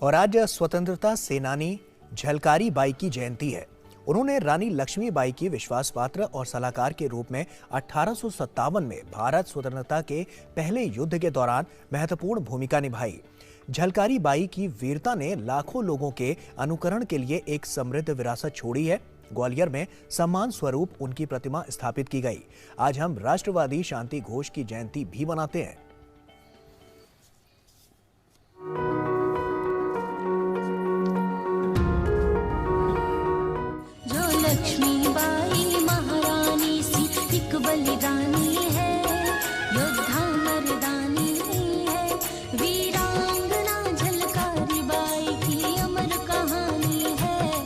और आज स्वतंत्रता सेनानी झलकारी बाई की जयंती है। उन्होंने रानी लक्ष्मीबाई की विश्वास पात्र और सलाहकार के रूप में 1857 में भारत स्वतंत्रता के पहले युद्ध के दौरान महत्वपूर्ण भूमिका निभाई। झलकारी बाई की वीरता ने लाखों लोगों के अनुकरण के लिए एक समृद्ध विरासत छोड़ी है। ग्वालियर में सम्मान स्वरूप उनकी प्रतिमा स्थापित की गई। आज हम राष्ट्रवादी शांति घोष की जयंती भी मनाते हैं। लक्ष्मीबाई महारानी सी एक बलिदानी है, योद्धा मर्दानी है, वीरांगना झलकारी बाई की अमर कहानी है।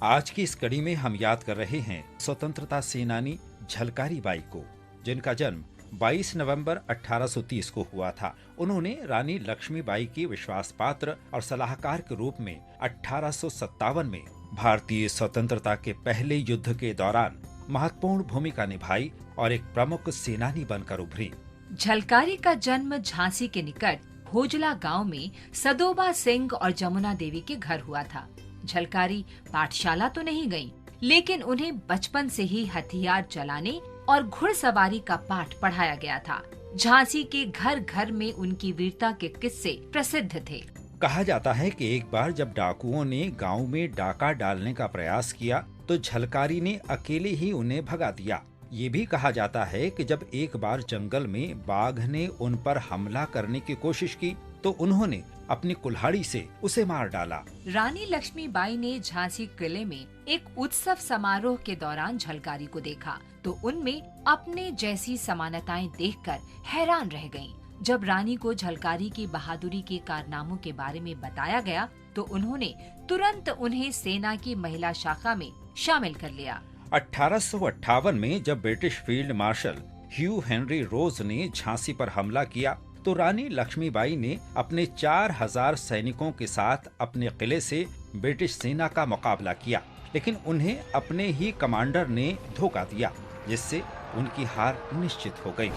आज की इस कड़ी में हम याद कर रहे हैं स्वतंत्रता सेनानी झलकारी बाई को, जिनका जन्म 22 नवंबर 1830 को हुआ था। उन्होंने रानी लक्ष्मीबाई की विश्वास पात्र और सलाहकार के रूप में 1857 में भारतीय स्वतंत्रता के पहले युद्ध के दौरान महत्वपूर्ण भूमिका निभाई और एक प्रमुख सेनानी बनकर उभरी। झलकारी का जन्म झांसी के निकट भोजला गांव में सदोबा सिंह और जमुना देवी के घर हुआ था। झलकारी पाठशाला तो नहीं गईं, लेकिन उन्हें बचपन से ही हथियार चलाने और घुड़सवारी का पाठ पढ़ाया गया था। झांसी के घर घर में उनकी वीरता के किस्से प्रसिद्ध थे। कहा जाता है कि एक बार जब डाकुओं ने गांव में डाका डालने का प्रयास किया तो झलकारी ने अकेले ही उन्हें भगा दिया। ये भी कहा जाता है कि जब एक बार जंगल में बाघ ने उन पर हमला करने की कोशिश की तो उन्होंने अपनी कुल्हाड़ी से उसे मार डाला। रानी लक्ष्मीबाई ने झांसी किले में एक उत्सव समारोह के दौरान झलकारी को देखा तो उनमें अपने जैसी समानताएं देखकर हैरान रह गईं। जब रानी को झलकारी की बहादुरी के कारनामों के बारे में बताया गया तो उन्होंने तुरंत उन्हें सेना की महिला शाखा में शामिल कर लिया। 1858 में जब ब्रिटिश फील्ड मार्शल ह्यू हेनरी रोज ने झांसी पर हमला किया तो रानी लक्ष्मीबाई ने अपने 4000 सैनिकों के साथ अपने किले से ब्रिटिश सेना का मुकाबला किया, लेकिन उन्हें अपने ही कमांडर ने धोखा दिया, जिससे उनकी हार निश्चित हो गई।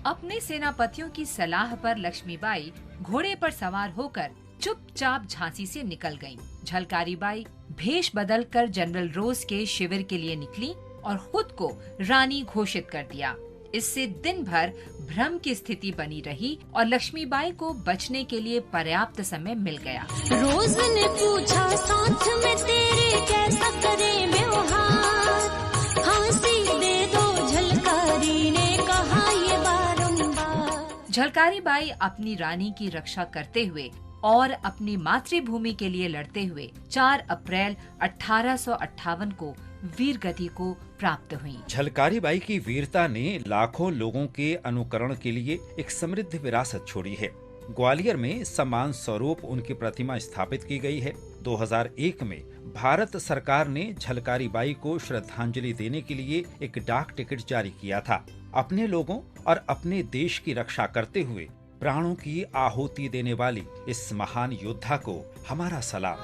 अपने सेनापतियों की सलाह पर लक्ष्मीबाई घोड़े पर सवार होकर चुपचाप झांसी से निकल गईं। झलकारी बाई भेष बदलकर जनरल रोज के शिविर के लिए निकली और खुद को रानी घोषित कर दिया। इससे दिन भर भ्रम की स्थिति बनी रही और लक्ष्मीबाई को बचने के लिए पर्याप्त समय मिल गया। रोज ने पूछा साथ में तेरे कैसा करे व्यवहार, फांसी दे दो झलकारी ने कहा ये बारंबार। झलकारी बाई अपनी रानी की रक्षा करते हुए और अपनी मातृभूमि के लिए लड़ते हुए 4 अप्रैल 1858 को वीर गति को प्राप्त हुई। झलकारी बाई की वीरता ने लाखों लोगों के अनुकरण के लिए एक समृद्ध विरासत छोड़ी है। ग्वालियर में सम्मान स्वरूप उनकी प्रतिमा स्थापित की गई है। 2001 में भारत सरकार ने झलकारी बाई को श्रद्धांजलि देने के लिए एक डाक टिकट जारी किया था। अपने लोगों और अपने देश की रक्षा करते हुए प्राणों की आहुति देने वाली इस महान योद्धा को हमारा सलाम।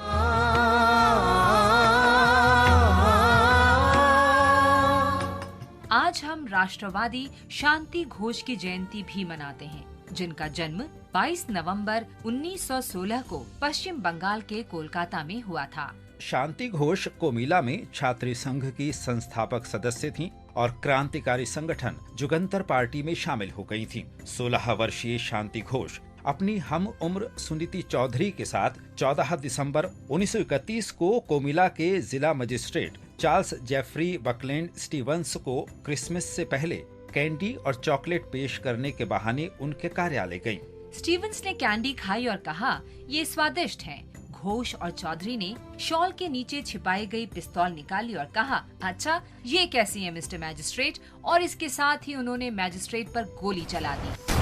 आज हम राष्ट्रवादी शांति घोष की जयंती भी मनाते हैं, जिनका जन्म 22 नवंबर 1916 को पश्चिम बंगाल के कोलकाता में हुआ था। शांति घोष कोमिला में छात्री संघ की संस्थापक सदस्य थीं और क्रांतिकारी संगठन जुगंतर पार्टी में शामिल हो गई थीं। 16 वर्षीय शांति घोष अपनी हम उम्र सुनीति चौधरी के साथ 14 दिसंबर 1931 को कोमिला के जिला magistrate Charles Jeffrey Buckland Stevens को क्रिसमस से पहले कैंडी और चॉकलेट पेश करने के बहाने उनके कार्यालय गईं। स्टीवंस ने कैंडी खाई और कहा, ये स्वादिष्ट है। घोष और चौधरी ने शॉल के नीचे छिपाई गई पिस्तौल निकाली और कहा, अच्छा ये कैसी है मिस्टर मैजिस्ट्रेट, और इसके साथ ही उन्होंने मैजिस्ट्रेट पर गोली चला दी।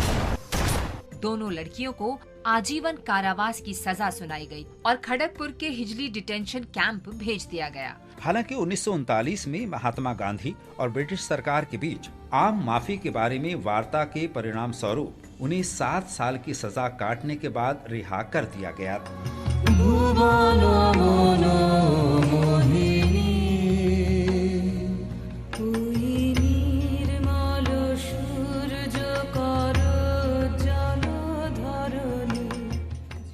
दोनों लड़कियों को आजीवन कारावास की सजा सुनाई गई और खड़गपुर के हिजली डिटेंशन कैंप भेज दिया गया। हालांकि 1939 में महात्मा गांधी और ब्रिटिश सरकार के बीच आम माफी के बारे में वार्ता के परिणाम स्वरूप उन्हें 7 साल की सजा काटने के बाद रिहा कर दिया गया।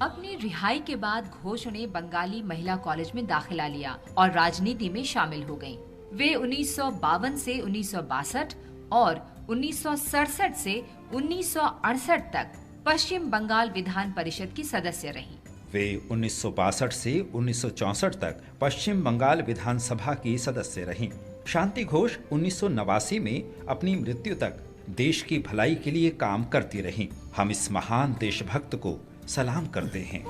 अपनी रिहाई के बाद घोष ने बंगाली महिला कॉलेज में दाखिला लिया और राजनीति में शामिल हो गयीं। वे 1952 से 1962 और 1967 से 1968 तक पश्चिम बंगाल विधान परिषद की सदस्य रहीं। वे 1962 से 1964 तक पश्चिम बंगाल विधानसभा की सदस्य रहीं। शांति घोष 1989 में अपनी मृत्यु तक देश की भलाई के लिए काम करती रहीं। हम इस महान देशभक्त को सलाम करते हैं।